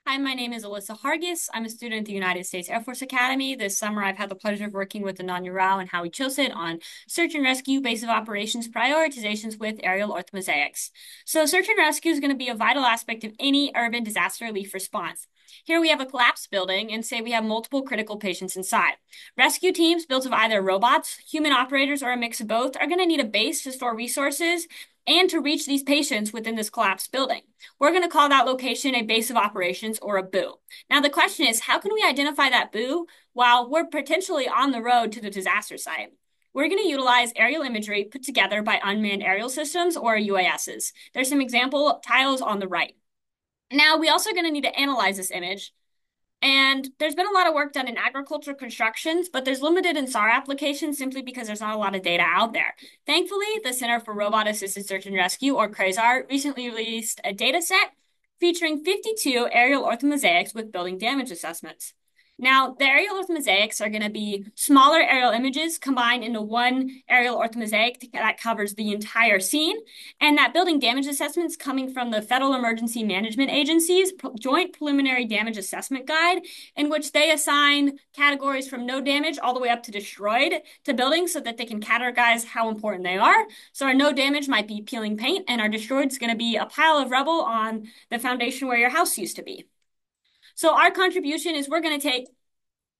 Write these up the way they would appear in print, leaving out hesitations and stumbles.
Hi, my name is Alyssa Hargis. I'm a student at the United States Air Force Academy. This summer, I've had the pleasure of working with Ananya Rao and Howie Chosit on search and rescue, base of operations, prioritizations with aerial orthomosaics. So search and rescue is going to be a vital aspect of any urban disaster relief response. Here we have a collapsed building and say we have multiple critical patients inside. Rescue teams built of either robots, human operators, or a mix of both are going to need a base to store resources and to reach these patients within this collapsed building. We're going to call that location a base of operations or a BOO. Now, the question is, how can we identify that BOO while we're potentially on the road to the disaster site? We're going to utilize aerial imagery put together by unmanned aerial systems or UASs. There's some example tiles on the right. Now, we also are going to need to analyze this image. And there's been a lot of work done in agricultural constructions, but there's limited in SAR applications simply because there's not a lot of data out there. Thankfully, the Center for Robot Assisted Search and Rescue, or CRASAR, recently released a data set featuring 52 aerial orthomosaics with building damage assessments. Now, the aerial orthomosaics are going to be smaller aerial images combined into one aerial orthomosaic that covers the entire scene. And that building damage assessment is coming from the Federal Emergency Management Agency's Joint Preliminary Damage Assessment Guide, in which they assign categories from no damage all the way up to destroyed to buildings so that they can categorize how important they are. So our no damage might be peeling paint, and our destroyed is going to be a pile of rubble on the foundation where your house used to be. So our contribution is we're going to take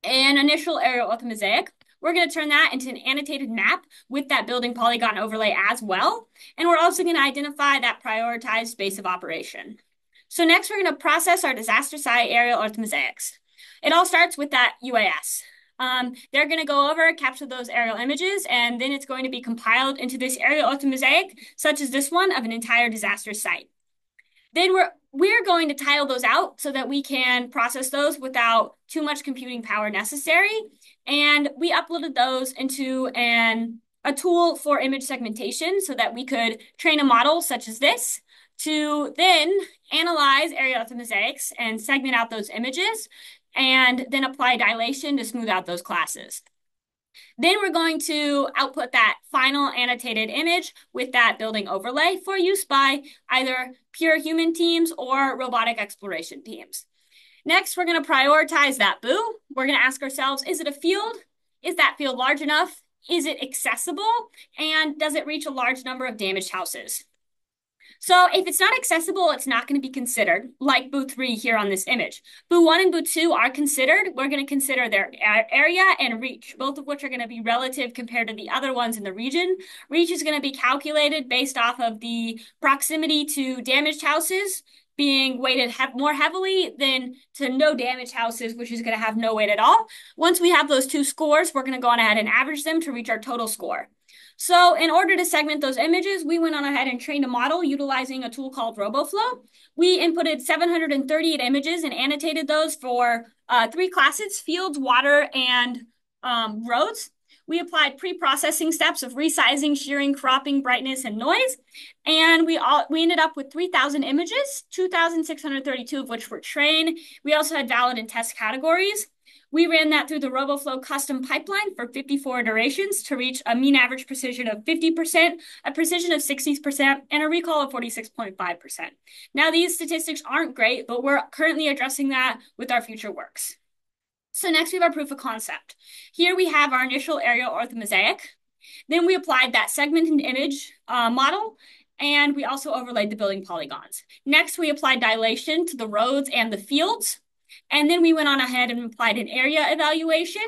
an initial aerial orthomosaic. We're going to turn that into an annotated map with that building polygon overlay as well. And we're also going to identify that prioritized base of operation. So next, we're going to process our disaster site aerial orthomosaics. It all starts with that UAS. They're going to go over, capture those aerial images, and then it's going to be compiled into this aerial orthomosaic, such as this one of an entire disaster site. Then we're going to tile those out so that we can process those without too much computing power necessary. And we uploaded those into a tool for image segmentation so that we could train a model such as this to then analyze aerial orthomosaics and segment out those images and then apply dilation to smooth out those classes. Then we're going to output that final annotated image with that building overlay for use by either pure human teams or robotic exploration teams. Next, we're going to prioritize that BOO. We're going to ask ourselves, is it a field? Is that field large enough? Is it accessible? And does it reach a large number of damaged houses? So if it's not accessible, it's not going to be considered, like BOO 3 here on this image. BOO 1 and BOO 2 are considered. We're going to consider their area and reach, both of which are going to be relative compared to the other ones in the region. Reach is going to be calculated based off of the proximity to damaged houses being weighted more heavily than to no damaged houses, which is going to have no weight at all. Once we have those two scores, we're going to go on ahead and average them to reach our total score. So in order to segment those images, we went on ahead and trained a model utilizing a tool called RoboFlow. We inputted 738 images and annotated those for three classes: fields, water, and roads. We applied pre-processing steps of resizing, shearing, cropping, brightness, and noise. And we ended up with 3,000 images, 2,632 of which were trained. We also had valid and test categories. We ran that through the RoboFlow custom pipeline for 54 iterations to reach a mean average precision of 50%, a precision of 60%, and a recall of 46.5%. Now, these statistics aren't great, but we're currently addressing that with our future works. So next, we have our proof of concept. Here we have our initial aerial orthomosaic. Then we applied that segmented image model, and we also overlaid the building polygons. Next, we applied dilation to the roads and the fields. And then we went on ahead and applied an area evaluation.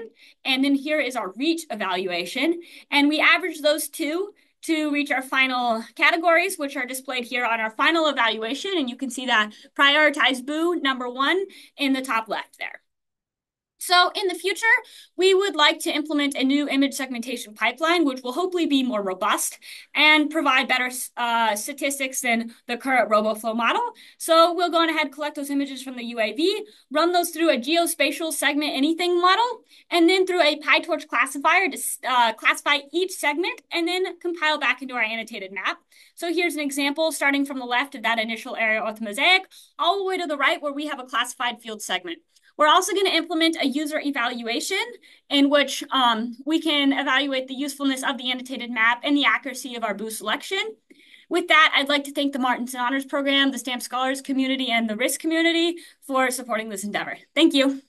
And then here is our reach evaluation. And we averaged those two to reach our final categories, which are displayed here on our final evaluation. And you can see that prioritized BOO number 1 in the top left there. So in the future, we would like to implement a new image segmentation pipeline, which will hopefully be more robust and provide better statistics than the current RoboFlow model. So we'll go on ahead, collect those images from the UAV, run those through a geospatial segment anything model, and then through a PyTorch classifier to classify each segment, and then compile back into our annotated map. So here's an example starting from the left of that initial area orthomosaic, all the way to the right where we have a classified field segment. We're also going to implement a user evaluation in which we can evaluate the usefulness of the annotated map and the accuracy of our BOO selection. With that, I'd like to thank the Martins and Honors Program, the STAMP Scholars community, and the RISC community for supporting this endeavor. Thank you.